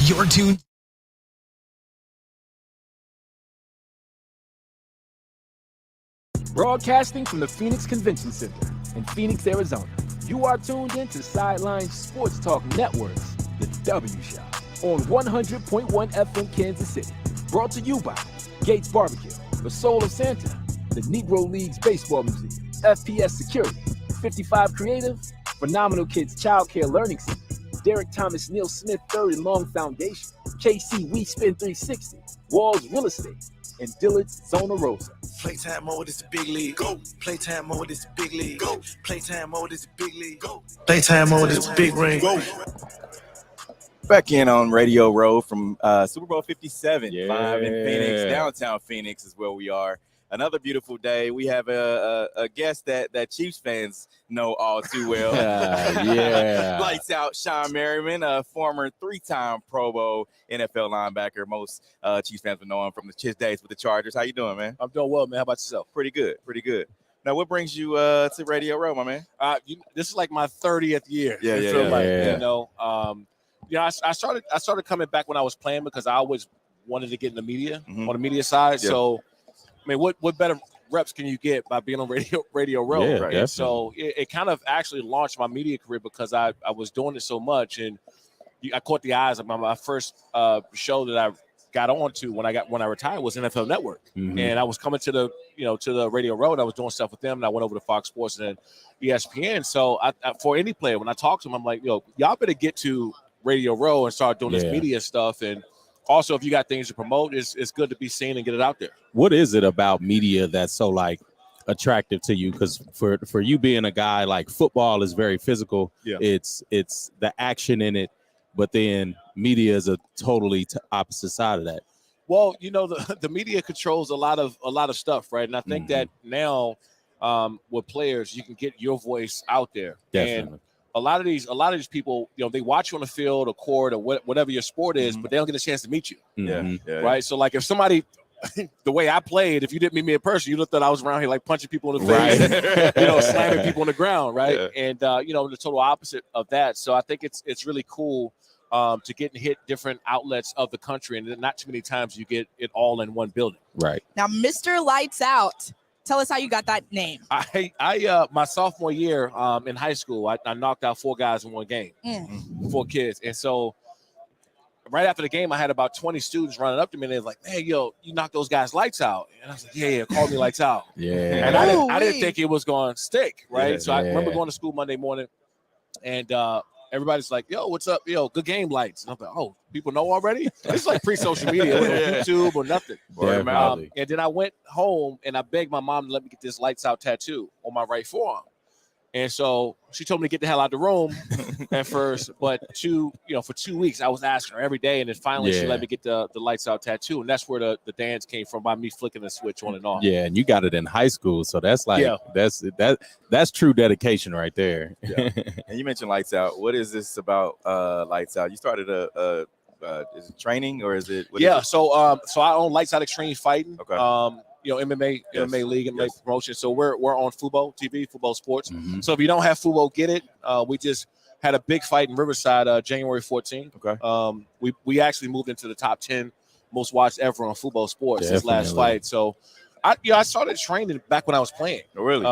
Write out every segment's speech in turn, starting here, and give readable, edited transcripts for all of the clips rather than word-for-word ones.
You're tuned. Broadcasting from the Phoenix Convention Center in Phoenix, Arizona. You are tuned in to Sideline Sports Talk Network's The W Show on 100.1 FM Kansas City. Brought to you by Gates Barbecue, The Soul of Santa, the Negro Leagues Baseball Museum, FPS Security, 55 Creative, Phenomenal Kids Childcare Learning Center, Derrick Thomas Neal Smith III and Long Foundation, KC WeSpin 360, Walls Real Estate, and Dillard's Zona Rosa. Playtime mode is the big league. Go. Playtime mode is the big league. Go. Playtime mode is the big league. Go. Playtime mode is the big ring. Go. Back in on Radio Row from Super Bowl 57, live in Phoenix, downtown Phoenix is where we are. Another beautiful day. We have a guest that Chiefs fans know all too well. Lights out, Sean Merriman, a former 3-time Pro Bowl NFL linebacker. Most Chiefs fans will know him from his days with the Chargers. How you doing, man? I'm doing well, man. How about yourself? Pretty good. Now, what brings you to Radio Row, my man? This is like my 30th year. You know, I started coming back when I was playing because I always wanted to get in the media on the media side. Yeah. So, I mean, what better reps can you get by being on Radio Row? Yeah, right? And so it kind of actually launched my media career because I was doing it so much, and I caught the eyes of my first show that I got onto when I retired was NFL Network, and I was coming to the Radio Row. And I was doing stuff with them, and I went over to Fox Sports and then ESPN. So I, for any player, when I talk to them, I'm like, y'all better get to Radio Row and start doing this media stuff. And also, if you got things to promote, it's good to be seen and get it out there. What is it about media that's so like attractive to you? Because for you being a guy, like, football is very physical. Yeah. It's the action in it, but then media is a totally opposite side of that. Well, the media controls a lot of stuff, right? And I think that now with players, you can get your voice out there. Definitely. And a lot of these people, they watch you on the field or court or whatever your sport is, but they don't get a chance to meet you. Right. So, like, if somebody, the way I played, if you didn't meet me in person, you looked that I was around here like punching people in the face, slamming people on the ground, right? Yeah. And the total opposite of that. So I think it's really cool to get and hit different outlets of the country, and not too many times you get it all in one building. Right. Now, Mr. Lights Out, tell us how you got that name. I my sophomore year in high school, I knocked out 4 guys in one game, 4 kids. And so right after the game, I had about 20 students running up to me, and they were like, "Man, you knocked those guys' lights out." And I was like, yeah, call me Lights Out. And I didn't think it was going to stick, right? So I remember going to school Monday morning, and everybody's like, "Yo, what's up? Yo, good game, Lights." And I'm like, "Oh, people know already?" It's like pre-social media, no YouTube or nothing. And then I went home and I begged my mom to let me get this Lights Out tattoo on my right forearm. And so she told me to get the hell out of the room at first, but for 2 weeks I was asking her every day, and then finally she let me get the Lights Out tattoo, and that's where the dance came from, by me flicking the switch on and off. Yeah, and you got it in high school, so that's like that's true dedication right there. Yeah. And you mentioned Lights Out. What is this about Lights Out? You started is it training or is it? So I own Lights Out Extreme Fighting. Okay. MMA league, MMA promotion. So we're on Fubo TV, Fubo Sports. So if you don't have Fubo, get it. We just had a big fight in Riverside, January 14th. Okay. We actually moved into the top 10 most watched ever on Fubo Sports this last fight. So I started training back when I was playing. Oh, really?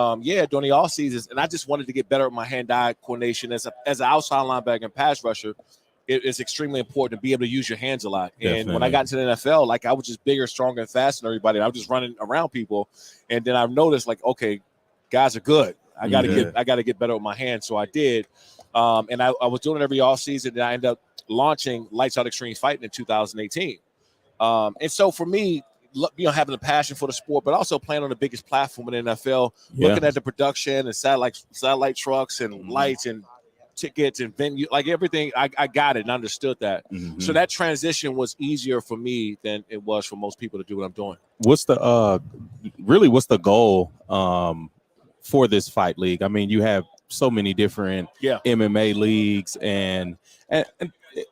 During the off seasons, and I just wanted to get better at my hand-eye coordination as an outside linebacker and pass rusher. It's extremely important to be able to use your hands a lot. And when I got into the NFL, like, I was just bigger, stronger, and faster than everybody. I was just running around people. And then I noticed, like, okay, guys are good. I got to get better with my hands. So I did. And I was doing it every offseason. And I ended up launching Lights Out Extreme Fighting in 2018. And so for me, having a passion for the sport, but also playing on the biggest platform in the NFL, looking at the production and satellite trucks and lights and tickets and venue, like everything, I got it and understood that. So that transition was easier for me than it was for most people to do what I'm doing. What's the goal for this fight league? I mean, you have so many different MMA leagues, and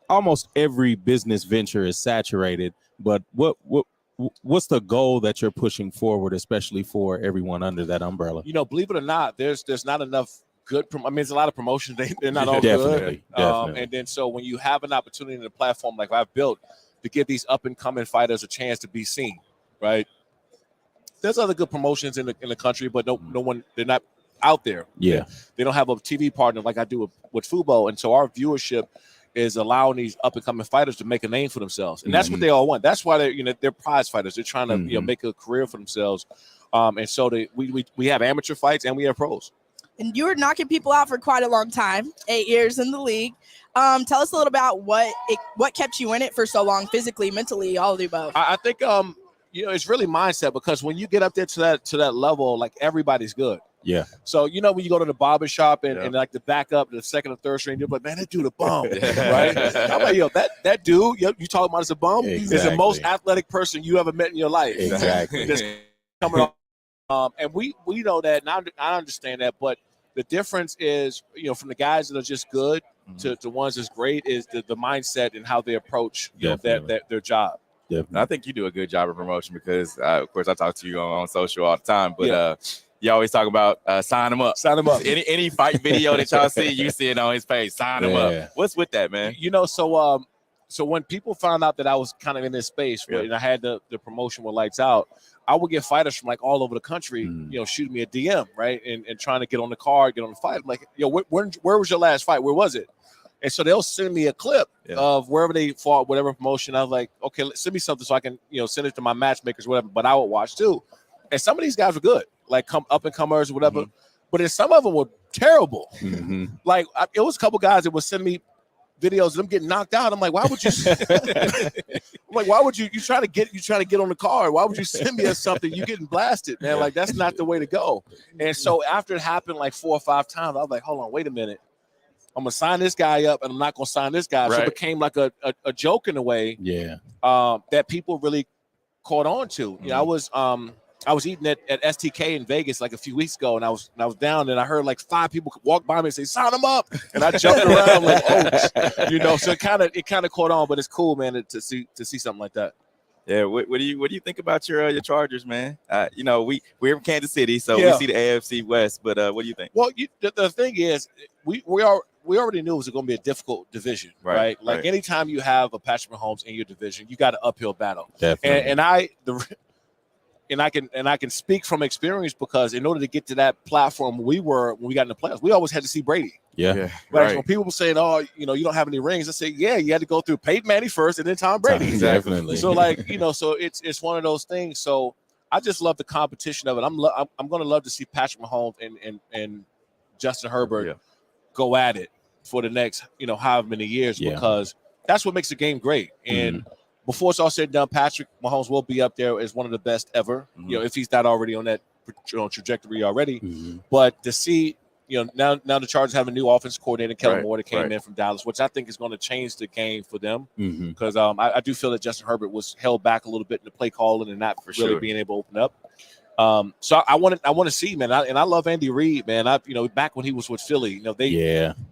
almost every business venture is saturated. But what's the goal that you're pushing forward, especially for everyone under that umbrella? Believe it or not, there's not enough good. I mean, it's a lot of promotions. They're not all Definitely. good. And then so when you have an opportunity in a platform like I've built to give these up and coming fighters a chance to be seen, right? There's other good promotions in the country, but no one, they're not out there. Yeah. They don't have a TV partner like I do with Fubo. And so our viewership is allowing these up and coming fighters to make a name for themselves. And that's what they all want. That's why they're prize fighters. They're trying to make a career for themselves. And so we have amateur fights and we have pros. And you were knocking people out for quite a long time, 8 years in the league. Tell us a little about what kept you in it for so long, physically, mentally, all of the above. I think it's really mindset, because when you get up there to that level, like, everybody's good. Yeah. So when you go to the barber shop and like the backup, the second or third string, you're like, man, that dude a bum, right? I'm like, yo, that dude, you talking about as a bum, is the most athletic person you ever met in your life. Exactly. Just coming off. And we know that, and I understand that, but the difference is, from the guys that are just good to ones that's great is the mindset and how they approach their job. I think you do a good job of promotion because, of course, I talk to you on social all the time, but you always talk about sign him up. Sign him up. Any fight video that y'all see, you see it on his page. Sign him up. What's with that, man? So when people found out that I was kind of in this space, and I had the promotion with Lights Out, I would get fighters from like all over the country, shooting me a DM, right, and trying to get on the card, get on the fight. I'm like, yo, where was your last fight? Where was it? And so they'll send me a clip of wherever they fought, whatever promotion. I was like, okay, send me something so I can, send it to my matchmakers, whatever. But I would watch too. And some of these guys were good, like up and comers or whatever. But then some of them were terrible. Like it was a couple guys that would send me videos of them getting knocked out. I'm like, why would you? I'm like, why would you try to get on the card? Why would you send me something? You getting blasted, man. Like, that's not the way to go. And so after it happened like 4 or 5 times, I was like, hold on, wait a minute. I'm gonna sign this guy up, and I'm not gonna sign this guy. So it became like a joke in a way. Yeah. That people really caught on to. I was eating at STK in Vegas like a few weeks ago, and I was down, and I heard like 5 people walk by me and say, "Sign him up," and I jumped around like, "Oh," So it kind of caught on, but it's cool, man, to see something like that. Yeah, what do you think about your Chargers, man? We're from Kansas City, so we see the AFC West, but what do you think? Well, the thing is, we already knew it was going to be a difficult division, right? Like anytime you have a Patrick Mahomes in your division, you got an uphill battle. Definitely. And I can speak from experience, because in order to get to that platform when we got in the playoffs, we always had to see Brady. Yeah. Right. When people were saying, "Oh, you don't have any rings," I say, "Yeah, you had to go through Peyton Manning first, and then Tom Brady." Definitely. So so it's one of those things. So I just love the competition of it. I'm going to love to see Patrick Mahomes and Justin Herbert go at it for the next however many years, because that's what makes the game great. And before it's all said and done, Patrick Mahomes will be up there as one of the best ever. If he's not already on that trajectory already. But to see. Now the Chargers have a new offensive coordinator, Kellen Moore, that came in from Dallas, which I think is going to change the game for them, because I do feel that Justin Herbert was held back a little bit in the play calling and not really being able to open up. So I want to see, man, and I love Andy Reid, man. Back when he was with Philly,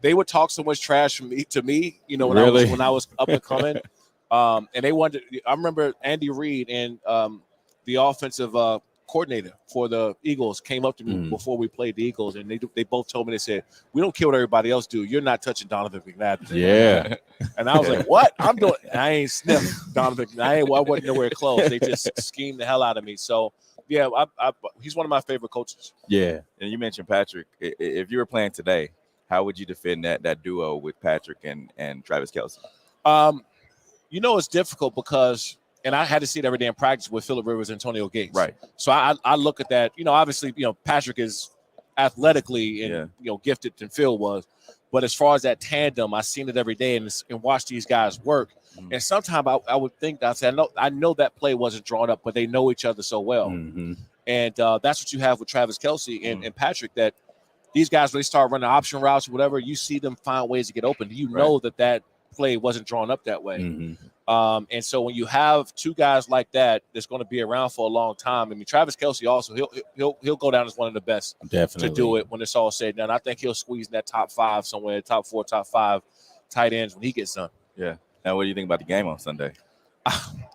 they would talk so much trash to me, when I was up and coming, and they wanted. I remember Andy Reid and the offensive coordinator for the Eagles came up to me before we played the Eagles, and they both told me, they said, "We don't care what everybody else do. You're not touching Donovan McNabb." Yeah. And I was like, "What? I'm doing? I ain't sniffed Donovan. I wasn't nowhere close. They just schemed the hell out of me." So yeah, he's one of my favorite coaches. Yeah. And you mentioned Patrick. If you were playing today, how would you defend that duo with Patrick and Travis Kelce? It's difficult because. And I had to see it every day in practice with Phillip Rivers and Antonio Gates. Right. So I look at that. Obviously, Patrick is athletically and gifted than Phil was, but as far as that tandem, I've seen it every day and watch these guys work. And sometimes I would think that I know that play wasn't drawn up, but they know each other so well. And that's what you have with Travis Kelce and Patrick. That these guys, when they start running option routes or whatever, you see them find ways to get open. You know that play wasn't drawn up that way. And so when you have 2 guys like that, that's going to be around for a long time. I mean, Travis Kelce also, he'll go down as one of the best to do it when it's all said and done. I think he'll squeeze in that top 5 somewhere, top 4, top 5 tight ends when he gets done. Yeah. Now, what do you think about the game on Sunday?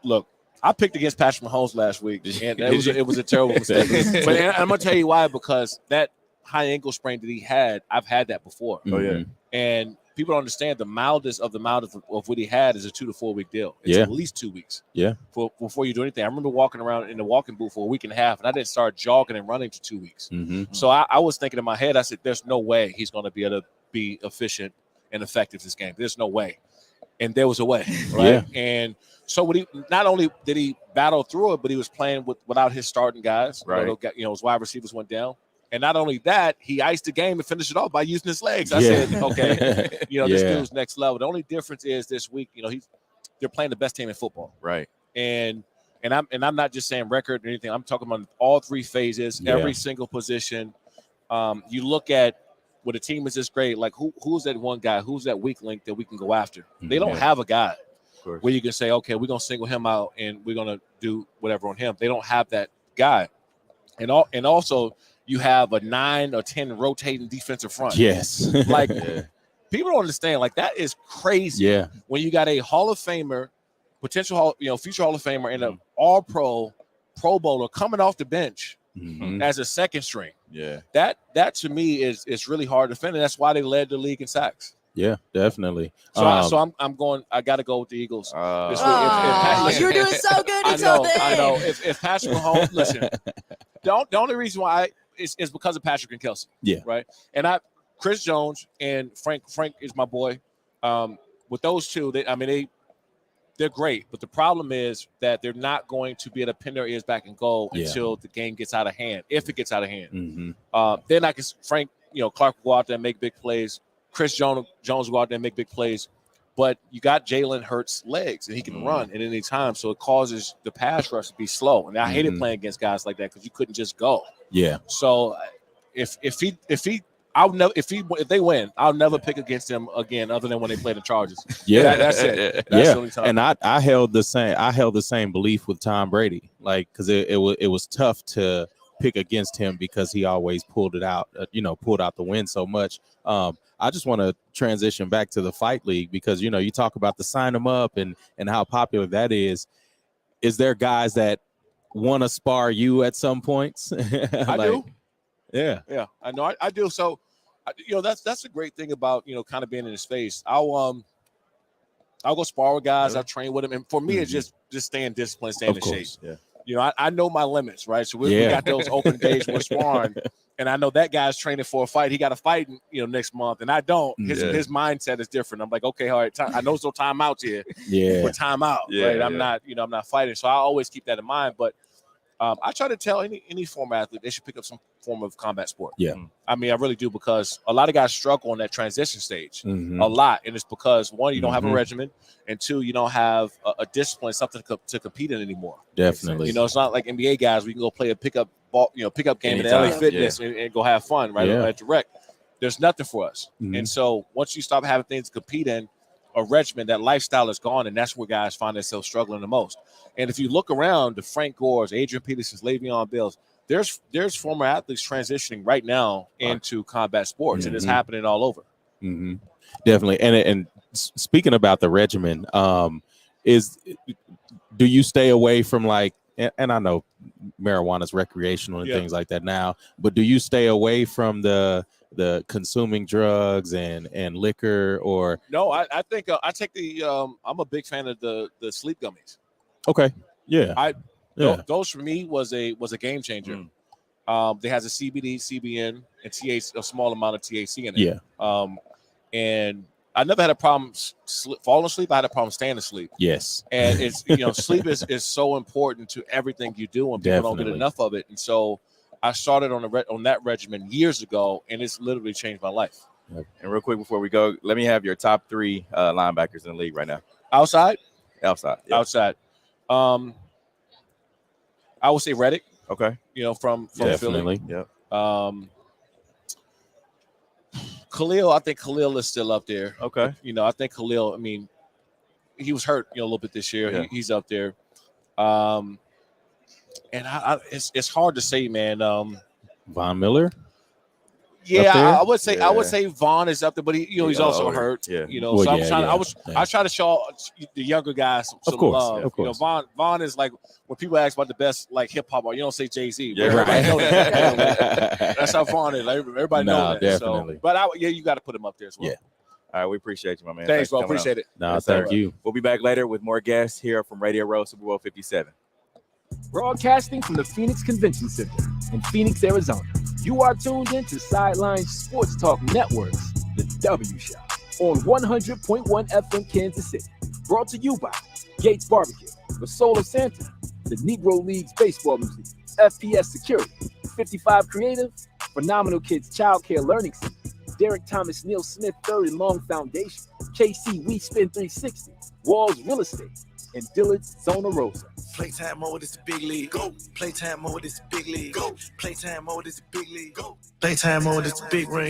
Look, I picked against Patrick Mahomes last week, and it was a terrible mistake. But I'm going to tell you why, because that high ankle sprain that he had, I've had that before. Oh yeah. And people don't understand the mildest of what he had is a 2 to 4 week deal. It's at least 2 weeks. Yeah. Before you do anything. I remember walking around in the walking booth for a week and a half, and I didn't start jogging and running for 2 weeks. So I was thinking in my head, I said, there's no way he's going to be able to be efficient and effective this game. There's no way. And there was a way, right? Yeah. And so when not only did he battle through it, but he was playing without his starting guys. Right. His wide receivers went down. And not only that, he iced the game and finished it off by using his legs. I said, okay, this dude's next level. The only difference is this week, they're playing the best team in football. Right. And I'm not just saying record or anything. I'm talking about all 3 phases, every single position. You look at when a team is this great, like who's that one guy? Who's that weak link that we can go after? They don't have a guy where you can say, okay, we're going to single him out and we're going to do whatever on him. They don't have that guy. And also you have a 9 or 10 rotating defensive front. Yes. Like people don't understand. Like that is crazy. Yeah. When you got a Hall of Famer, potential future Hall of Famer, and an All-Pro, Pro Bowler coming off the bench as a second string. Yeah. That to me is really hard to defend, and that's why they led the league in sacks. Yeah, definitely. So I'm going. I got to go with the Eagles. You were doing so good until then. I know. If Patrick Mahomes, listen, the only reason why is because of Patrick and Kelsey. Yeah. Right. And Chris Jones and Frank is my boy. With those two, they're great, but the problem is that they're not going to be able to pin their ears back and go until the game gets out of hand. If it gets out of hand, then I can Frank, Clark will go out there and make big plays. Chris Jones will go out there and make big plays. But you got Jalen Hurts' legs, and he can run at any time, so it causes the pass rush to be slow. And I hated playing against guys like that because you couldn't just go. Yeah. So if they win, I'll never pick against them again, other than when they play the Chargers. Yeah, that's it. That's the only time. And I held the same belief with Tom Brady, like because it was tough to pick against him because he always pulled out the win so much. I just want to transition back to the fight league because you talk about the sign them up and how popular that is. Is there guys that want to spar you at some points? I do. Yeah, I know I do. So, that's a great thing about kind of being in his face. I'll go spar with guys. I'll train with him, and for me, it's just staying disciplined, staying in shape. Yeah. I know my limits, right? So we got those open days we're sparring, and I know that guy's training for a fight. He got a fight, next month, and I don't. His mindset is different. I'm like, okay, all right, I know there's no timeouts here. Yeah, for timeout, right? I'm not, I'm not fighting, so I always keep that in mind. But I try to tell any former athlete they should pick up some form of combat sport. Yeah. I really do, because a lot of guys struggle on that transition stage a lot. And it's because, one, you don't have a regimen, and two, you don't have a discipline, something to compete in anymore. Definitely. It's not like NBA guys. We can go play a pickup game Anytime. in LA Fitness and go have fun, right? At Direct. There's nothing for us. And so once you stop having things to compete in, a regimen, that lifestyle is gone, and that's where guys find themselves struggling the most. And if you look around, the Frank Gores, Adrian Petersons, Le'Veon Bells, there's former athletes transitioning right now into combat sports, and it's happening all over. Definitely. And speaking about the regimen, do you stay away from and I know marijuana is recreational and things like that now, but do you stay away from the consuming drugs and liquor? Or no? I think I take I'm a big fan of the sleep gummies. Okay. Yeah. Those for me was a game changer. They has a CBD, CBN, and THC, a small amount of THC in it. Yeah. And I never had a problem falling asleep. I had a problem staying asleep. Yes. And it's sleep is so important to everything you do, and people don't get enough of it. And so I started on that regimen years ago, and it's literally changed my life. And real quick before we go, let me have your top 3 linebackers in the league right now. Outside. Yeah. Outside. I would say Reddick. Okay. From definitely. Philly. Yeah. Khalil, I think Khalil is still up there. Okay. I think Khalil, he was hurt, a little bit this year. Yeah. He's up there. And it's hard to say, man. Von Miller? Yeah, there? I would say Vaughn is up there, but he's also hurt. Yeah. So I'm trying. I try to show the younger guys some love. Of course. Vaughn is like when people ask about the best like hip hop, you don't say Jay-Z. Yeah, Everybody right. know that. That's how Vaughn is. Like, everybody knows that. Definitely. So, but you got to put him up there as well. Yeah. All right, we appreciate you, my man. Thanks, bro. for coming Appreciate on. it. No, Yes, thank sir. you. We'll be back later with more guests here from Radio Row Super Bowl 57. Broadcasting from the Phoenix Convention Center in Phoenix, Arizona. You are tuned in to Sideline Sports Talk Networks, the W Shop, on 100.1 FM Kansas City. Brought to you by Gates Barbecue, the Soul of Santa, the Negro Leagues Baseball Museum, FPS Security, 55 Creative, Phenomenal Kids Childcare Learning Center, Derrick Thomas Neal Smith III and Long Foundation, KC WeSpin 360, Walls Real Estate, and Dillard's Zona Rosa. Playtime mode is the big league. Go. Playtime mode is the big league. Go. Playtime mode is the big league. Go. Playtime mode is the big ring.